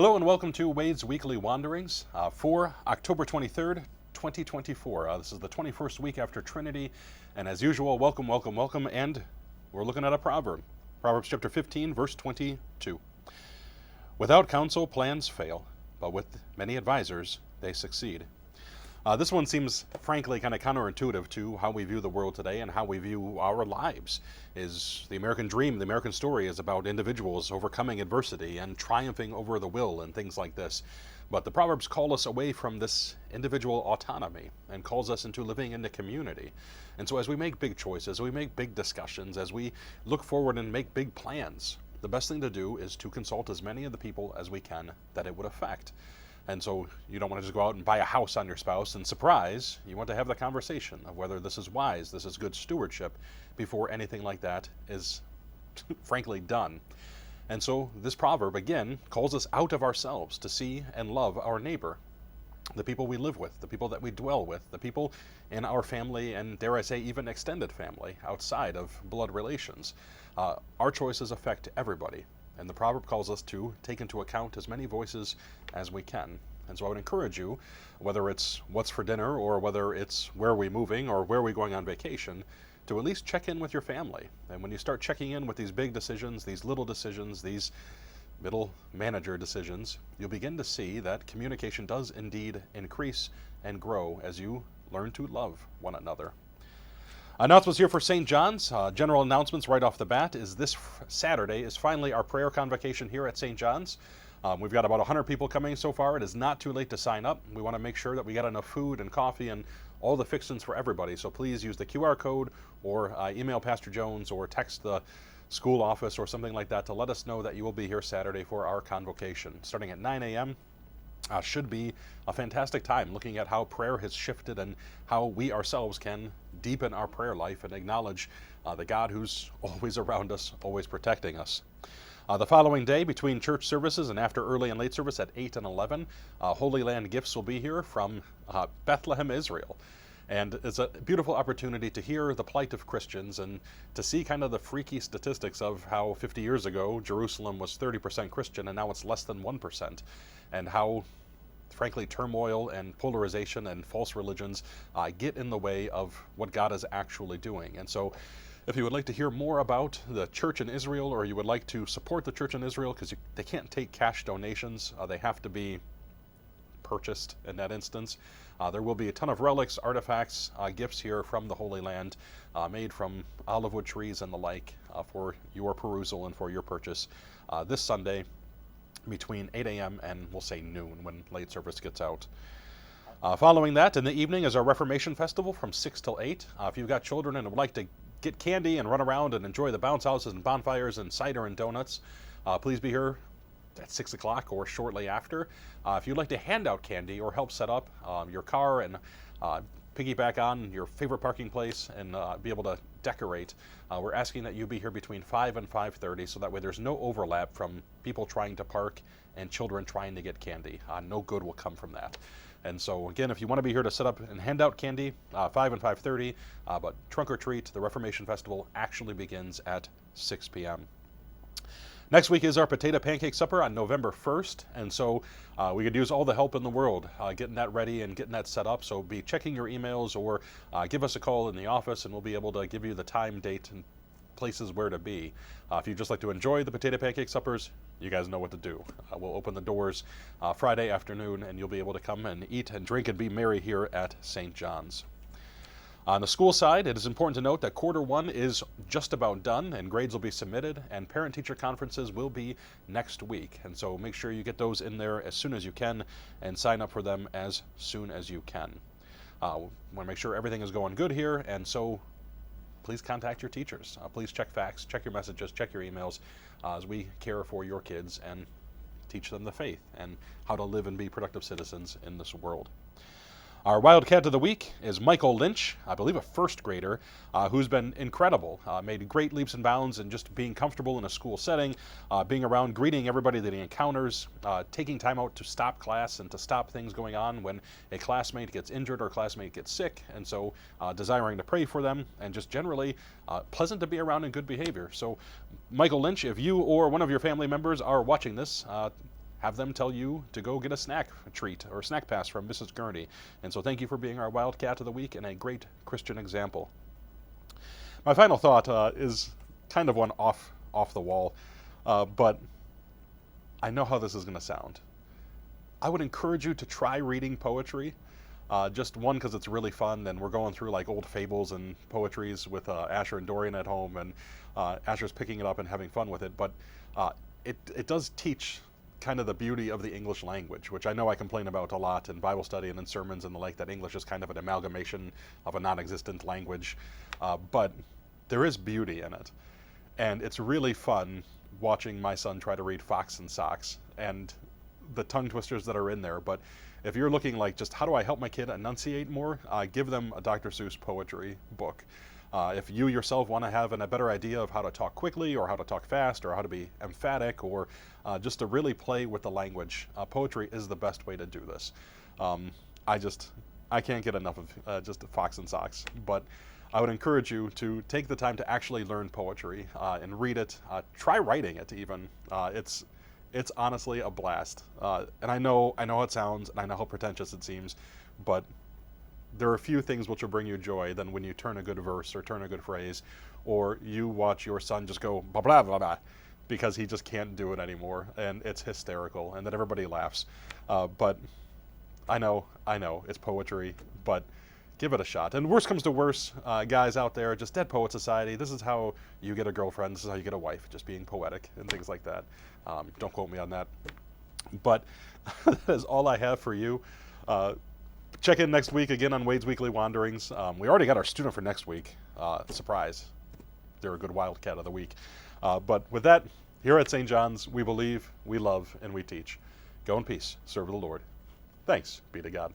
Hello and welcome to Wade's Weekly Wanderings for October 23rd, 2024. This is the 21st week after Trinity, and as usual, welcome, and we're looking at a proverb. Proverbs chapter 15, verse 22. Without counsel, plans fail, but with many advisors, they succeed. This one seems, frankly, kind of counterintuitive to how we view the world today and how we view our lives. Is the American dream, the American story is about individuals overcoming adversity and triumphing over the will and things like this. But the Proverbs call us away from this individual autonomy and calls us into living in the community. And so as we make big choices, we make big discussions, as we look forward and make big plans, the best thing to do is to consult as many of the people as we can that it would affect. And so you don't want to just go out and buy a house on your spouse and surprise. You want to have the conversation of whether this is wise, this is good stewardship, before anything like that is frankly done. And so this proverb, again, calls us out of ourselves to see and love our neighbor, the people we live with, the people that we dwell with, the people in our family, and dare I say even extended family outside of blood relations. Our choices affect everybody. And the proverb calls us to take into account as many voices as we can. And so I would encourage you, whether it's what's for dinner or whether it's where are we moving or where are we going on vacation, to at least check in with your family. And when you start checking in with these big decisions, these little decisions, these middle manager decisions, you'll begin to see that communication does indeed increase and grow as you learn to love one another. Announcements here for St. John's. General announcements right off the bat is this Saturday is finally our prayer convocation here at St. John's. We've got about 100 people coming so far. It is not too late to sign up. We want to make sure that we got enough food and coffee and all the fixings for everybody. So please use the QR code or email Pastor Jones or text the school office or something like that to let us know that you will be here Saturday for our convocation. Starting at 9 a.m. Should be a fantastic time looking at how prayer has shifted and how we ourselves can deepen our prayer life and acknowledge the God who's always around us, always protecting us. The following day, between church services and after early and late service at 8 and 11, Holy Land gifts will be here from Bethlehem, Israel. And it's a beautiful opportunity to hear the plight of Christians and to see kind of the freaky statistics of how 50 years ago Jerusalem was 30% Christian and now it's less than 1%. And how, frankly, turmoil and polarization and false religions get in the way of what God is actually doing. And so if you would like to hear more about the church in Israel, or you would like to support the church in Israel, because they can't take cash donations, they have to be purchased in that instance. There will be a ton of relics, artifacts, gifts here from the Holy Land, made from olive wood trees and the like, for your perusal and for your purchase this Sunday between 8 a.m. and we'll say noon when late service gets out. Following that, in the evening is our Reformation Festival from 6 till 8. If you've got children and would like to get candy and run around and enjoy the bounce houses and bonfires and cider and donuts, please be here at 6 o'clock or shortly after. If you'd like to hand out candy or help set up your car and piggyback on your favorite parking place and be able to decorate, we're asking that you be here between 5 and 5:30 so that way there's no overlap from people trying to park and children trying to get candy. No good will come from that. And so again, if you want to be here to set up and hand out candy, 5 and 5:30, but trunk or treat, the Reformation Festival actually begins at 6 p.m. Next week is our potato pancake supper on November 1st, and so we could use all the help in the world getting that ready and getting that set up. So be checking your emails or give us a call in the office, and we'll be able to give you the time, date, and places where to be. If you'd just like to enjoy the potato pancake suppers, you guys know what to do. We'll open the doors Friday afternoon, and you'll be able to come and eat and drink and be merry here at St. John's. On the school side, it is important to note that quarter one is just about done and grades will be submitted, and parent-teacher conferences will be next week. And so make sure you get those in there as soon as you can and sign up for them as soon as you can. Want to make sure everything is going good here, and so please contact your teachers. Please check facts, check your messages, check your emails as we care for your kids and teach them the faith and how to live and be productive citizens in this world. Our Wildcat of the Week is Michael Lynch, I believe a first grader, who's been incredible, made great leaps and bounds in just being comfortable in a school setting, being around, greeting everybody that he encounters, taking time out to stop class and to stop things going on when a classmate gets injured or a classmate gets sick, and so desiring to pray for them, and just generally pleasant to be around and good behavior. So Michael Lynch, if you or one of your family members are watching this, have them tell you to go get a snack treat or snack pass from Mrs. Gurney. And so thank you for being our Wildcat of the Week and a great Christian example. My final thought is kind of one off the wall, but I know how this is going to sound. I would encourage you to try reading poetry. Just one, because it's really fun, and we're going through like old fables and poetries with Asher and Dorian at home, and Asher's picking it up and having fun with it. But it does teach kind of the beauty of the English language, which I know I complain about a lot in Bible study and in sermons and the like, that English is kind of an amalgamation of a non-existent language. But there is beauty in it. And it's really fun watching my son try to read Fox and Socks and the tongue twisters that are in there. But if you're looking like, just how do I help my kid enunciate more, give them a Dr. Seuss poetry book. If you yourself want to have a better idea of how to talk quickly or how to talk fast or how to be emphatic or just to really play with the language, poetry is the best way to do this. I can't get enough of just Fox and Socks, but I would encourage you to take the time to actually learn poetry and read it. Try writing it even. It's honestly a blast. And I know how it sounds, and I know how pretentious it seems, but there are a few things which will bring you joy than when you turn a good verse or turn a good phrase, or you watch your son just go blah, blah, blah, blah, because he just can't do it anymore, and it's hysterical, and then everybody laughs. But I know, it's poetry, but give it a shot. And worst comes to worst, guys out there, just Dead Poet Society, this is how you get a girlfriend, this is how you get a wife, just being poetic and things like that. Don't quote me on that. But that is all I have for you. Check in next week again on Wade's Weekly Wanderings. We already got our student for next week. Surprise. They're a good Wildcat of the Week. But with that, here at St. John's, we believe, we love, and we teach. Go in peace. Serve the Lord. Thanks be to God.